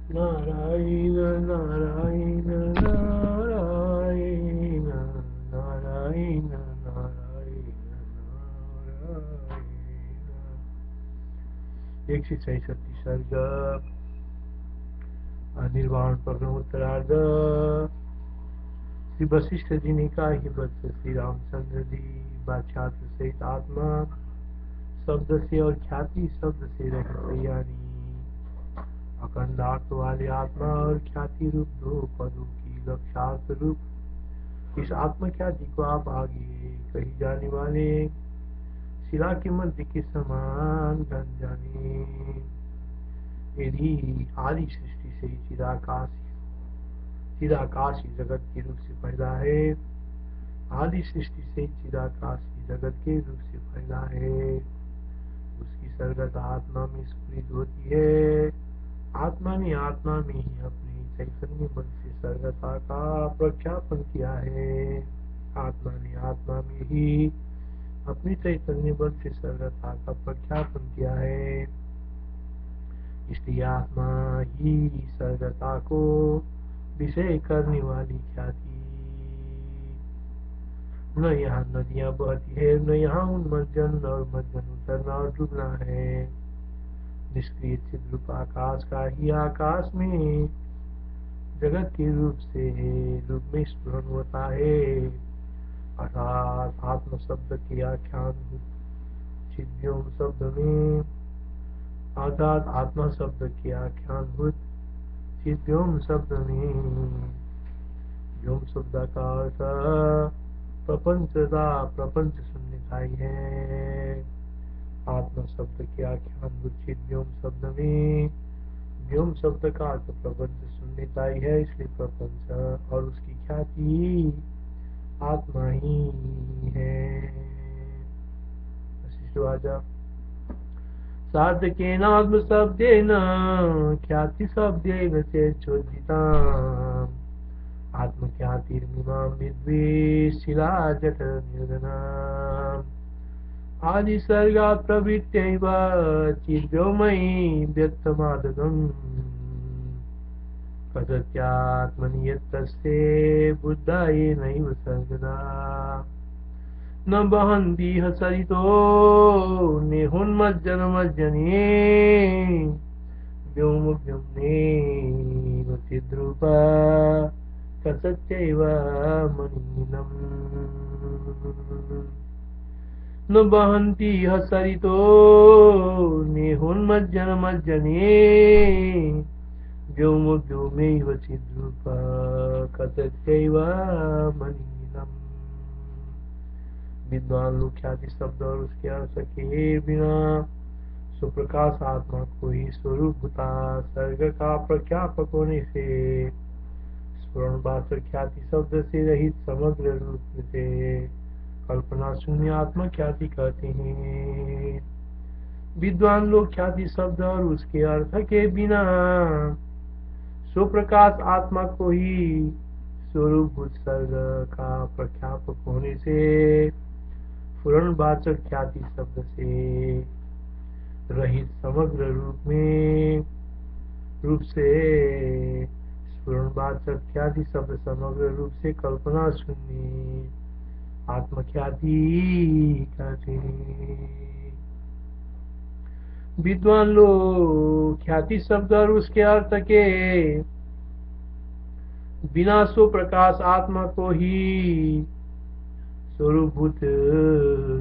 नारायण नारायण नारायण नारायण नारायण नारायण। 166 सर्ग। निर्वाण प्रकरण उत्तरार्ध। श्री वशिष्ठ जी ने कहा कि वत्स श्री रामचंद्र जी बादशाह सहित आत्मा शब्द से और ख्याति शब्द से रहित, यानी अखंड अर्थ वाले आत्मा और ख्याति रूप दो पदों की लक्षार्थ रूप इस आत्म ख्याति को आप आगे कही जाने वाले शिला के मध्य के समान जान जाने। यदि आदि सृष्टि से चिदाकाशी जगत के रूप से पैदा है, आदि सृष्टि से चिदाकाशी जगत के रूप से पैदा है, उसकी सर्गत आत्मा में स्फुरित होती है। आत्मा ने आत्मा में ही अपने चैतन्य बल से सर्गता का प्रख्यापन किया है। आत्मा ने आत्मा में ही अपने चैतन्य बल से सर्गता का प्रख्यापन किया है। इसलिए आत्मा ही सर्गता को विषय करने वाली ख्याति। न यहाँ नदियां बहती है, न यहाँ उन्मज्जन और मज्जन उतरना और डूबना है। निष्क्रिय चिद्रूप आकाश का ही आकाश में जगत के रूप में स्फुरन होता है। अर्थात आत्म शब्द के आख्यान चिद्व्योम शब्द में, अर्थात आत्मा शब्द के आख्यानभूत चिद्व्योम शब्द में व्योम शब्द का अर्थ प्रपंच शून्यता ही है। आत्मा शब्द के आख्यानभूत चिद्व्योम शब्द में व्योम शब्द का अर्थ प्रपंच शून्यता ही है। इसलिए प्रपंच और उसकी ख्याति आत्मा ही है। साधकेन आत्म शब्देन ख्याति शब्देन चेच्छोदिताम् आत्मख्यातिर्मिमां विद्वेशिला जठ निर्धनाम्। आदिसर्गात् प्रवृत्त्यैव चिद्व्योमयि व्यक्तमादगम् कदत्यात्मनि यत्तस्ते बुद्धायेनैव सर्गदा। न वहन्ति सरितो नेहुन्मज्जनमज्जने व्योमव्योम्नेव चिद्रूपा कथच्चैव मनीनम्। न वहन्ति सरितो नेहुन्मज्जनमज्जने व्योमव्योमेव चिद्रूपा कथच्चैव मनीनम्। विद्वान लोग ख्याति शब्द और उसके अर्थ के बिना सुप्रकाश आत्मा को ही स्वरूपता सर्ग का प्रख्यापक होने से स्फुरणवाचक ख्याति शब्द से रहित समग्र रूप से कल्पना शून्य आत्मा ख्याति कहते हैं। विद्वान लोग ख्याति शब्द और उसके अर्थ के बिना सुप्रकाश आत्मा को ही स्वरूपभूत सर्ग का प्रख्यापक होने से स्फुरणवाचक ख्याति शब्द से रहित समग्र रूप से स्फुरणवाचक ख्याति शब्द समग्र रूप से कल्पना शून्य आत्मख्याति कहते हैं। विद्वान लोग ख्याति शब्द और उसके अर्थ के बिना स्वप्रकाश आत्मा को ही स्वरूपभूत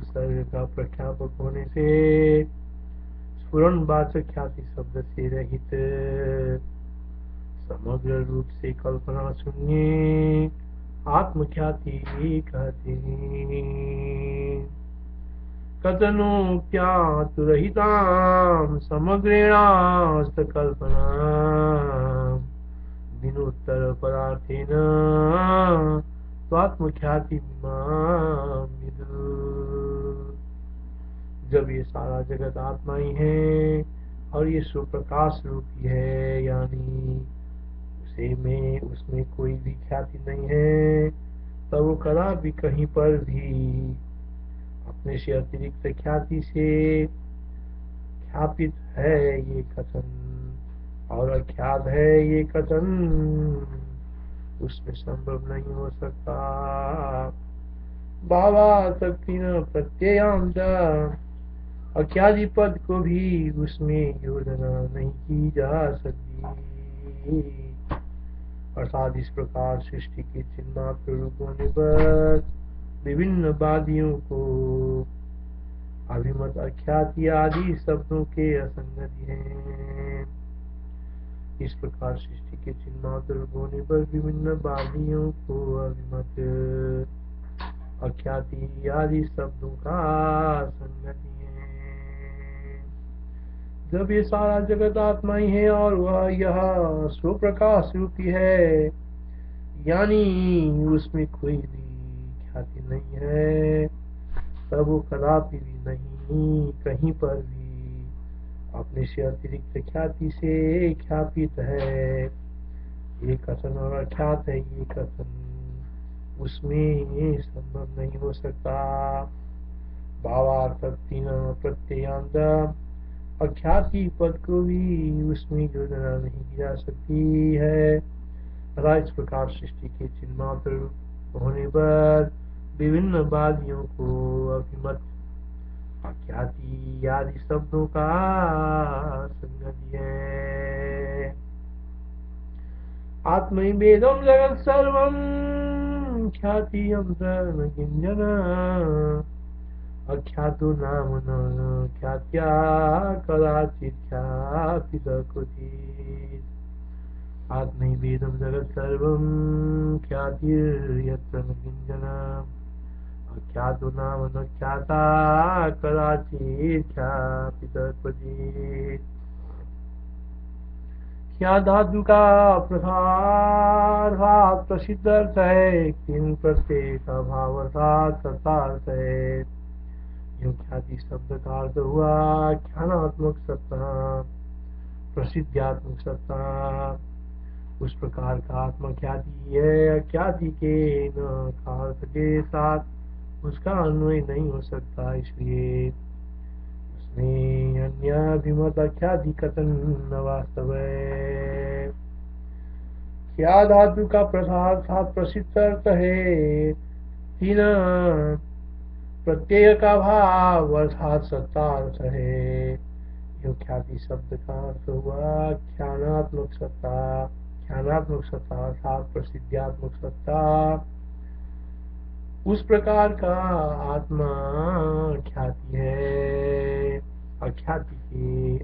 सर्ग का प्रख्यापक होने से स्फुरणवाचक ख्याति शब्द से रहित समग्र रूप से कल्पना शून्य आत्मख्याति कहते हैं। कथनोक्त्यातुरहितां समग्रेणास्त कल्पना विनोत्तर पदार्थेन स्वात्मख्याति। जब ये सारा जगत आत्मा ही है और ये सुप्रकाश रूप ही है, यानी उसमें कोई भी ख्याति नहीं है, तब वो कदा भी कहीं पर भी अपने से अतिरिक्त ख्यापित है ये कथन और अख्यात है ये कथन, उसमें संभव नहीं हो सकता। भावासक्ति न प्रत्ययांत, अख्यादि पद को भी उसमें योजना नहीं की जा सकती। अर्थात इस प्रकार सृष्टि के चिन्मात्र रूप होने पर विभिन्न वादियों को अभिमत अख्याति आदि शब्दों के असंगति हैं। इस प्रकार सृष्टि के चिन्मात्र रूप होने पर विभिन्न वादियों को अभिमत अख्याति आदि शब्दों का संगति है। जब ये सारा जगत आत्मा ही है और वह यह स्वप्रकाश रूपी है, यानी उसमें कोई भी ख्याति नहीं है, तब वो कदापि भी नहीं कहीं पर भी अपने से अतिरिक्त ख्याति से ख्यापित है। ये कथन और अख्यात है ये कथन, उसमें संभव नहीं हो सकता। भावार्थक्ति न प्रत्ययांत, अख्याति पद को भी उसमें योजना नहीं की जा सकती है। तथा इस प्रकार सृष्टि के चिन्मात्र होने पर विभिन्न वादियों को अभिमत अख्याति आदि शब्दों का संगति है। आत्मैवेदं जगत् सर्वं ख्याति अंतर्न किंचन, अख्यातो नाम न ख्यात्या कदाचित् ख्यापित क्वचित्। आत्मैवेदं जगत् सर्वं ख्यातिर्यत्र न किंचन, अख्यातो नाम न ख्याता कदाचित् ख्यापित क्वचित्। ख्या धातु का प्रसारार्थ प्रसिद्ध अर्थ है, किन प्रत्यय का भाव अर्थात सत्तार्थ है। यूं ख्याति शब्द का अर्थ हुआ ख्यानात्मक सत्ता, प्रसिद्ध्यात्मक सत्ता। उस प्रकार का आत्मा ख्याति है, ख्याति के न अर्थ के साथ उसका अन्वय नहीं हो सकता, इसलिए उसमें अन्य अभिमत अख्याति कथन न वास्तव है। क्या धातु का प्रसार प्रसिद्ध अर्थ है, तीन प्रत्यय का भाव अर्थात सत्ता अर्थ है। यो ख्याति शब्द का अर्थ हुआ ख्यानात्मक सत्ता, ख्यानात्मक सत्ता अर्थात प्रसिद्ध्यात्मक सत्ता। उस प्रकार का आत्मा ख्याति है, अख्याति के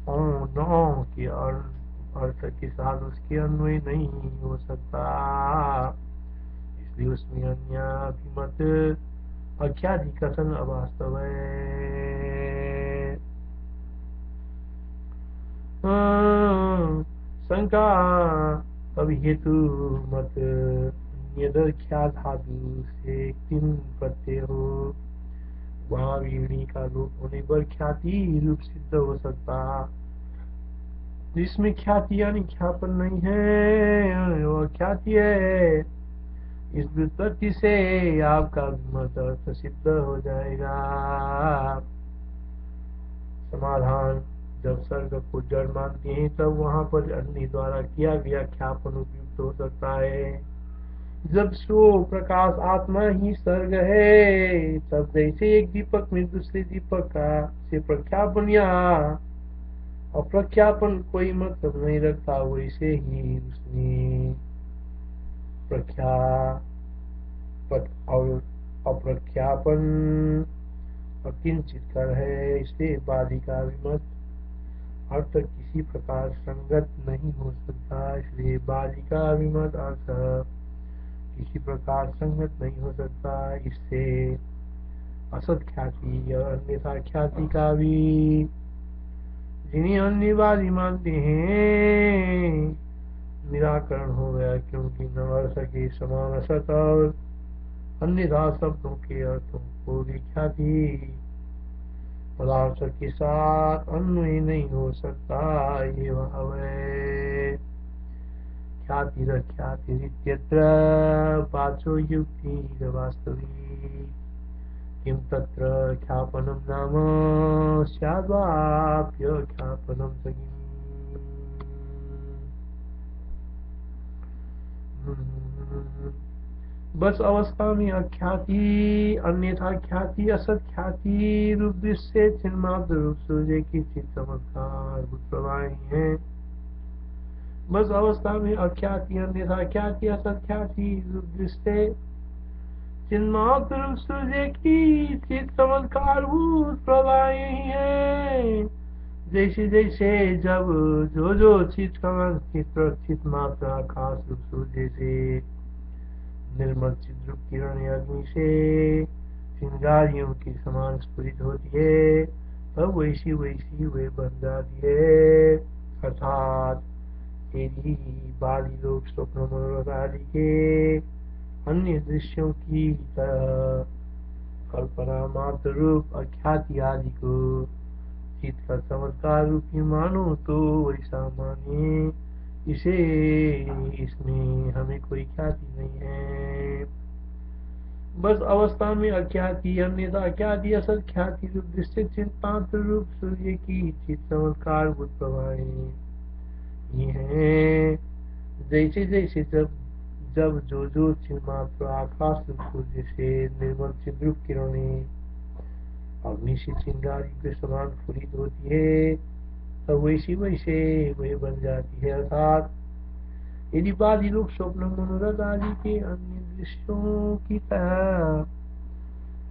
नौ के अर्थ के साथ उसके अन्वय नहीं हो सकता, इसलिए उसमें अन्य अभिमत अख्याति कथन अवास्तव है। शंका अभी हेतु मत ख्या धातु से किन प्रत्यय हो, वहाँ वीणी का रूप होने पर ख्याति रूप सिद्ध हो सकता, जिसमें ख्याति यानी ख्यापन नहीं है, वो ख्याति है। इस व्युत्पत्ति से आपका मत अर्थ सिद्ध हो जाएगा। समाधान, जब सर्ग को जड़ मानते हैं तब वहाँ पर अन्य द्वारा किया गया ख्यापन उपयुक्त हो सकता है। जब स्व प्रकाश आत्मा ही सर्ग है, तब जैसे एक दीपक में दूसरे दीपक का से प्रख्यापन या अप्रख्यापन कोई मतलब नहीं रखता, वैसे ही उसमें और अप्रख्यापन अकिंचित कर है, इसलिए बादी का विमत अर्थ किसी प्रकार संगत नहीं हो सकता, इसलिए बादी का विमत अर्थ किसी प्रकार संगत नहीं हो सकता। इससे असत ख्याति और अन्यथा ख्याति का भी जिन्हें अन्यवादी मानते हैं निराकरण हो गया, क्योंकि न अर्थ के समान असत और अन्यथा शब्दों के अर्थों को भी ख्याति पदार्थ के साथ अन्वय नहीं हो सकता। ये भाव है ख्यातिरख्यातिरित्यत्र पाचो युक्ति वास्तविक। किं तत्र ख्यापनं नाम स्याद्वाप्यख्यापनं स किम्। बस अवस्था में अख्याति अन्यथा ख्याति असत ख्याति रूप दृश्य चिन्मात्र रूप सूर्य की चित चमत्कार प्रवाही है। बस अवस्था में अख्याति अन्यथा ख्याति असत ख्याति रूप दृश्य चिन्मात्र रूप सूर्य की चित चमत्कार प्रवाही है। जैसे जैसे जब जो चित चित मात्र आकाश रूप सूर्य से निर्मल चिद्रूप किरण अग्नि से चिंगारियों की समान स्फुरित होती है, तब वैसी वैसी वे बन जाती है। अर्थात तेरी बाली लोग स्वप्न मनोरथ आदि के अन्य दृश्यों की तरह कल्पना मात्र रूप अख्याति आदि को चित्त का चमत्कार रूपी मानो तो वैसा माने। इसमें हमें कोई ख्याति नहीं है। बस अवस्था में अख्याति अन्यथा अख्याति असत ख्याति रूप दृश्य चिन्मात्र रूप सूर्य की चित चमत्कार प्रवाही ये है। जैसे जैसे जब जो चिन्मात्र आकाश रूप सूर्य से निर्मल चिद्रूप किरणें अग्नि से चिंगारी के समान स्फुरित होती है, तब वैसी वैसे वह बन जाती है। अर्थात यदि बाधी लोग स्वप्न मनोरथ आदि के अन्य दृश्यों की तरह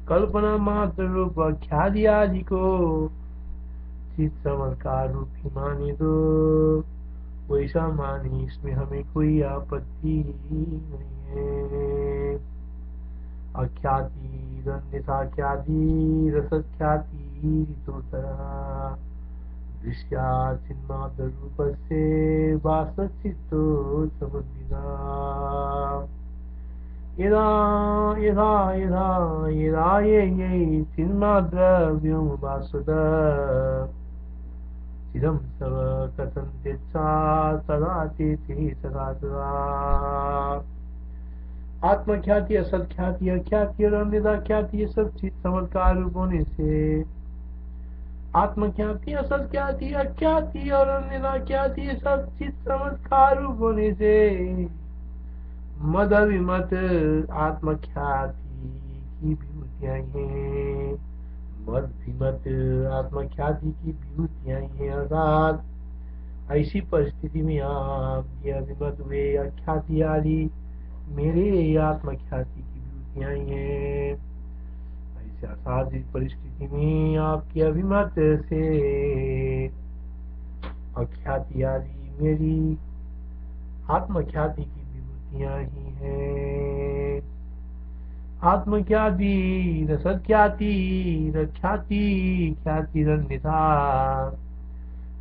कल्पना मात्र रूप ख्याति आदि को चित चमत्कार रूपी माने तो वैसा माने, इसमें हमें कोई आपत्ति नहीं है। अख्याति अन्यथा ख्याति रसत ख्याति ऋतुतरा दृश्या चिन्मात्र रूपस्य वासचित्तो समन्विता। यदा यदा यदा यदा ये चिन्माद्रव्यं वासुद चिदं तव कथन्ते तदा ते सदा सदा। आत्मख्याति असत ख्याति अख्याति और अन्यथा ख्याति ये सब चित्त चमत्कार रूप होने से आत्मख्याति असत ख्याति अख्याति और अन्यथा ख्याति ये सब चित्त चमत्कार रूप होने से मद अभिमत आत्मख्याति की विभूतियां हैं। मद विमत आत्मख्याति की विभूतियां हैं। अर्थात ऐसी परिस्थिति में आप ये अभिमत हुए अख्याति आदि मेरे आत्मख्याति की विभूतियां हैं। ऐसे असाधित परिस्थिति में आपके अभिमत से अख्याति आदि मेरी आत्मख्याति की विभूतियां ही हैं। आत्मख्याति रसख्याति रख्याति ख्याति रन्यथा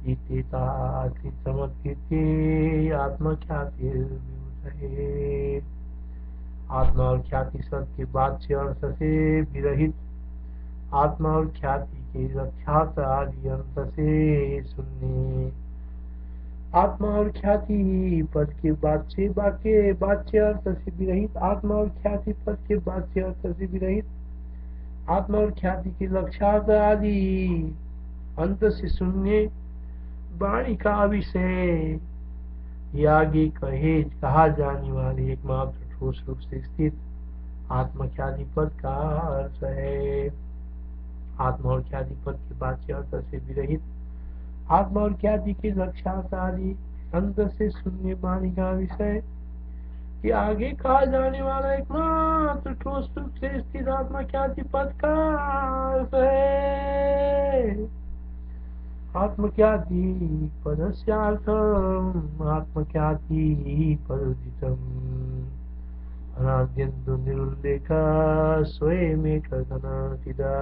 इत्येता समर्पिते आत्मख्याति विभूतये। आत्मा और ख्याति शब्द के वाच्य अर्थ से विरहित आत्मा और ख्याति के रक्षार्थ आदि अंत से शून्य आत्मा और ख्याति पद के वाच्य वाच्य अर्थ से विरहित आत्मा और ख्याति पद के वाच्य अर्थ से विरहित आत्मा और ख्याति के लक्षार्थ आदि अंत से शून्य वाणी का विषय आगे कहा जाने वाले एकमात्र ठोस रूप से स्थित आत्मख्याति पद का अर्थ है। आत्मा और ख्याति पद के वाच्य अर्थ से विरहित आत्मा और ख्याति के लक्षार्थ आदि अंत से शून्य वाणी का विषय कि आगे कहा जाने वाला एकमात्र ठोस रूप से स्थित आत्मख्याति पद का अर्थ है। आत्मख्याति पदस्यार्थम् आत्मख्याति पदोदितम् अनाद्यन्तु निरुल्लेख स्वयमेकघनातिदा।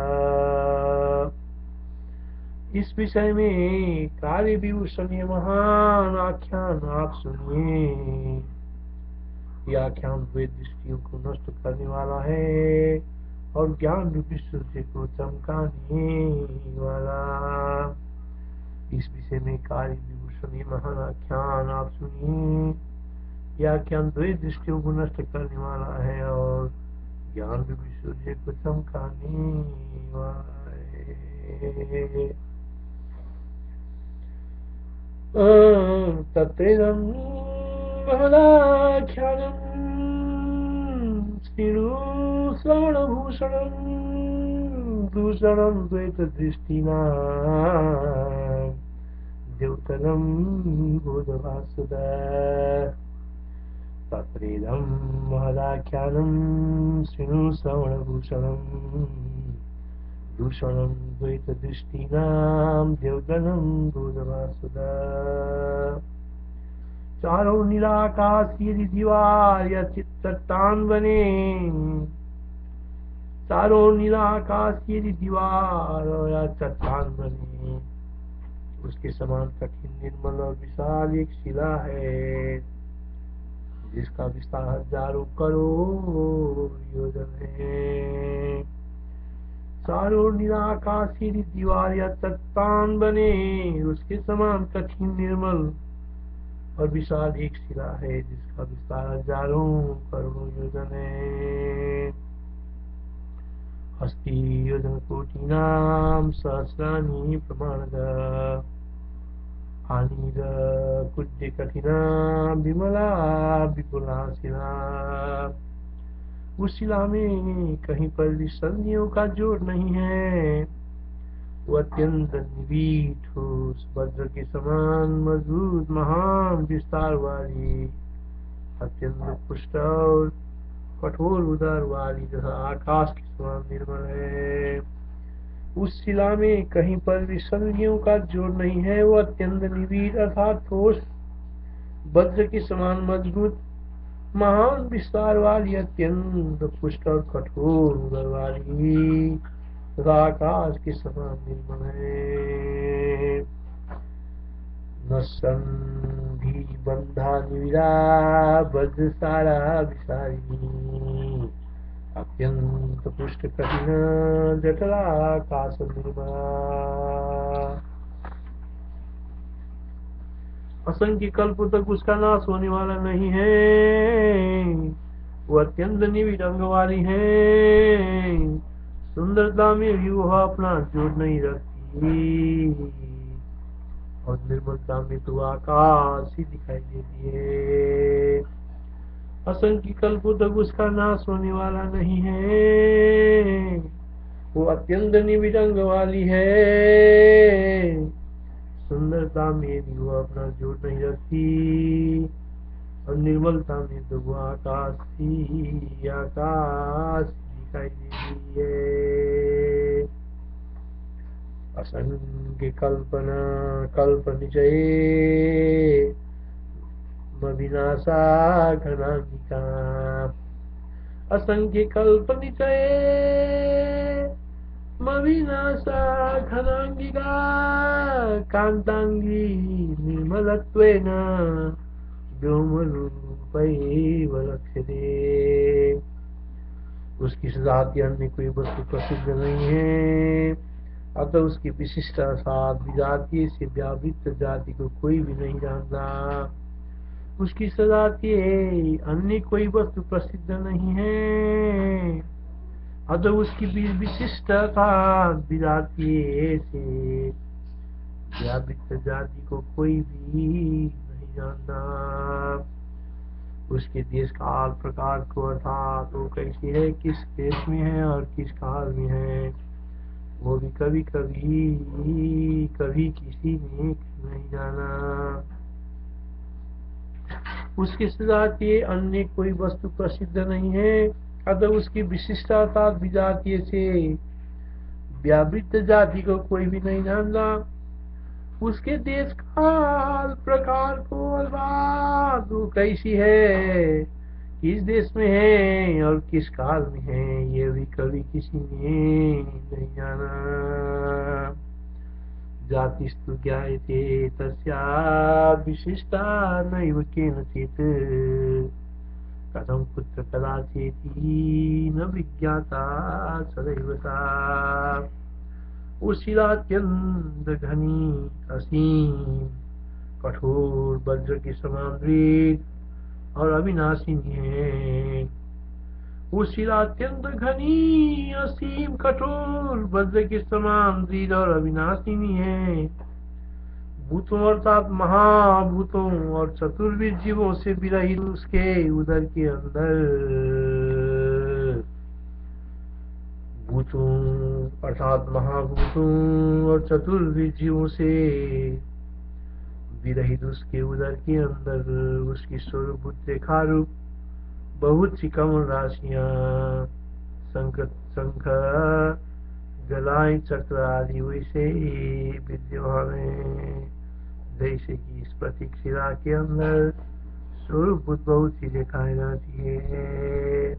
इस विषय में कार्य विभूषण महान आख्यान आप सुनिए। यह आख्यान द्वैत दृष्टियों को नष्ट करने वाला है और ज्ञान रूपी सूर्य को चमकाने वाला। इस विषय में कार्य विभूषण महान आख्यान आप सुनिए। यह आख्यान द्वैत दृष्टियों को नष्ट करने वाला है और ज्ञान रूपी सूर्य को चमकाने वाले। तत्रेदं महदाख्यानं श्रीणु श्रवणभूषणं दूषणं द्वैतदृष्टिना द्योतनं बोधभासुदा। तत्रेदं महदाख्यानं श्रीणु श्रवणभूषणं दूषणं द्वैतदृष्टीनां द्योतनं बोधभासुदा। चारों नीलाकाश यदि दीवार या चट्टान बने, चारों नीलाकाश यदि दीवार या चट्टान बने, उसके समान कठिन निर्मल और विशाल एक शिला है जिसका विस्तार हजारों करोड़ योजन है। चारों निराकाश यदि दीवार या चट्टान बने, उसके समान कठिन निर्मल और विशाल एक शिला है जिसका विस्तार हजारों करोड़ों योजन है। हस्ती योजन कोटिनाम सहस्राणि प्रमाणद आनीर कुड्य कठिना विमला विपुला शिला। उस शिला में कहीं पर भी संधियों का जोड़ नहीं है। वो अत्यंत निविड़ ठोस वज्र के समान मजबूत महान विस्तार वाली, अत्यंत पुष्ट और कठोर उदर वाली तथा आकाश के समान निर्मल है। उस शिला में कहीं पर भी संधियों का जोड़ नहीं है। वो अत्यंत निविड़ अर्थात ठोस वज्र के समान मजबूत महान विस्तार वाली, अत्यंत पुष्ट और कठोर उदर वाली तथा आकाश के समान निर्मल है। न संधि बंधा निविड़ा वज्र सारा विसारी, अत्यंत पुष्ट कठिन जठराकाश निर्मला। असंख्य कल्प तक उसका नाश होने वाला नहीं है। वो अत्यंत निविड़ अंग वाली है। सुंदरता में भी वह अपना जोड़ नहीं रखती और निर्मलता में तो आकाश ही दिखाई देती है। असंख्य कल्पों तक उसका नाश होने वाला नहीं है। वो अत्यंत निविड़ अंग वाली है। सुंदरता में भी वो अपना जोड़ नहीं रखती और निर्मलता में तो वो आकाश दिखाई देती है। असंख्य कल्पना कल्प निचये विनाशा घनांगिका। असंख्य कल्प निचये विनाशा घनांगिका कांतांगी निर्मलत्वेन व्योमरूपैव लक्ष्यते। उसकी जाति अन्य कोई वस्तु प्रसिद्ध नहीं है, अतः उसकी विशिष्ट अर्थात विजातीय से व्यावृत्त जाति को कोई भी नहीं जानता। उसकी सजातीय अन्य कोई वस्तु प्रसिद्ध नहीं है, अतः उसकी विशिष्ट अर्थात विजातीय से व्यावृत्त जाति को कोई भी नहीं जानता। उसके देश काल प्रकार को अर्थात वो कैसी है, किस देश में है और किस काल में है, वो भी कभी किसी ने नहीं जाना। उसकी सजातीय अन्य कोई वस्तु प्रसिद्ध नहीं है, अतः उसकी विशिष्ट अर्थात विजातीय से व्यावृत्त जाति को कोई भी नहीं जानता। उसके देश काल प्रकार को अर्थात वो कैसी है, किस देश में है और किस काल में है, ये भी कभी किसी ने नहीं जाना। जातिस्तु ज्ञायते तस्या विशिष्टा नैव केनचित्, कथं कुत्र कदाचित् न विज्ञाता सदैव सा। उस शिला अत्यंत घनी असीम कठोर वज्र के समान दृढ़ और अविनाशिनी है। वो शिला अत्यंत घनी असीम कठोर वज्र के समान दृढ़ और अविनाशिनी है। भूतों अर्थात महाभूतों और चतुर्विद जीवों से विरहित उसके उदर के अंदर, भूतों अर्थात महाभूतों और चतुर्विद जीवों से विरहित उसके उदर के अंदर उसकी स्वरूप रेखा रूप बहुत सी कमल राशियां शंख गलाएं चक्र आदि वैसे ही विद्यमान है, जैसे कि इस प्रतीक शिला के अंदर स्वरूप बहुत सी रेखाएं रहती है।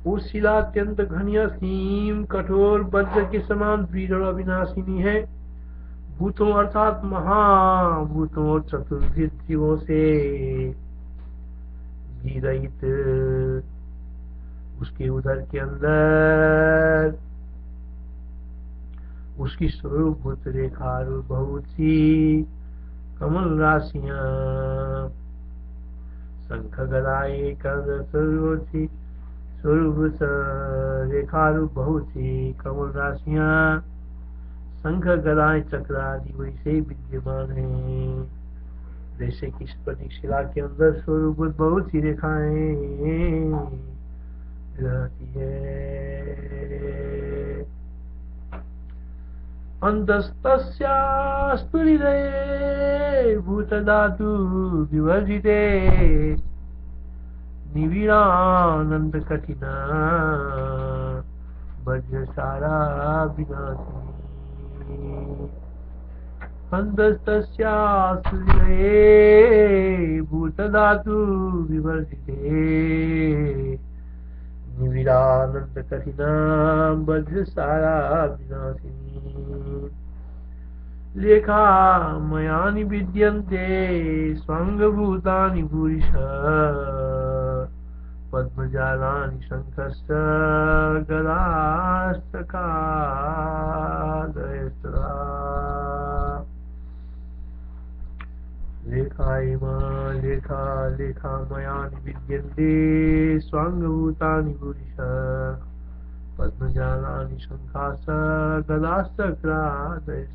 वो शिला अत्यंत घनी असीम कठोर वज्र के समान दृढ़ और अविनाशिनी है। भूतों अर्थात महाभूतों और चतुर्विद जीवों से विरहित उसके उदर के अंदर उसकी स्वरूप रेखा बहुत सी कमल राशियां शंख गदाएं स्वरूप रेखा बहुत सी कमल राशियां शंख गदाएं चक्र आदि वैसे विद्यमान है, जैसे कि इस प्रतीक शिला के अंदर स्वरूप बहुत सी रेखाएं रहती है। अंतस्तस्यास्तु हृदये भूतधातु विवर्जिते निविड़ानंद कठिना वज्रसारा विनाशिनी। अंतस्तस्यास्तु हृदये भूतधातु विवर्जिते निविड़ानंद कठिना वज्रसारा विनाशिनी। लेखा मयानि विद्यन्ते स्वांगभूतानि भूरिश पद्मजालानि शंखश्च गदास्तकादयस्तदा। लेखा मयानि विद्यन्ते स्वांगभूतानि भूरिश पद्मजालानि शंखाश्च गदास्तकादयस्तदा।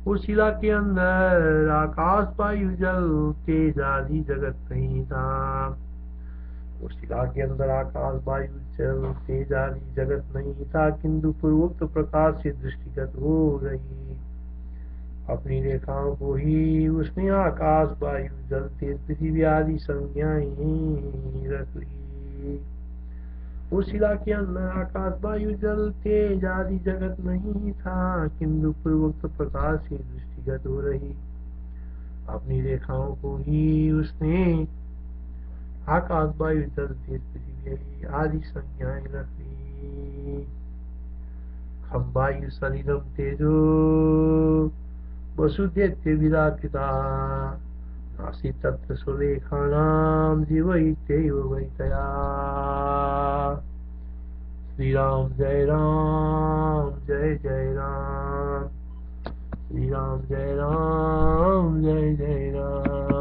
उस शिला के अंदर आकाश वायु जल तेज आदि जगत नहीं था। उस शिला के अंदर आकाश वायु जल तेज आदि जगत नहीं था, किंतु पूर्वोक्त प्रकार से दृष्टिगत हो रही अपनी रेखाओं को ही उसने आकाश वायु जल तेज पृथ्वी आदि संज्ञाएं रख ली। उस शिला के अंदर आकाश वायु जल तेज आदि जगत नहीं था, किंतु पूर्वोक्त प्रकार से दृष्टिगत हो रही अपनी रेखाओं को ही उसने आकाश वायु जल तेज पृथ्वी आदि संज्ञाएं रख ली। खम वायु शरीरम तेजो वसुदैत्य विराजिता नासी तत्र सुलेखानां जीव इत्येव वैतया। श्री राम जय जय राम, श्री राम जय जय राम।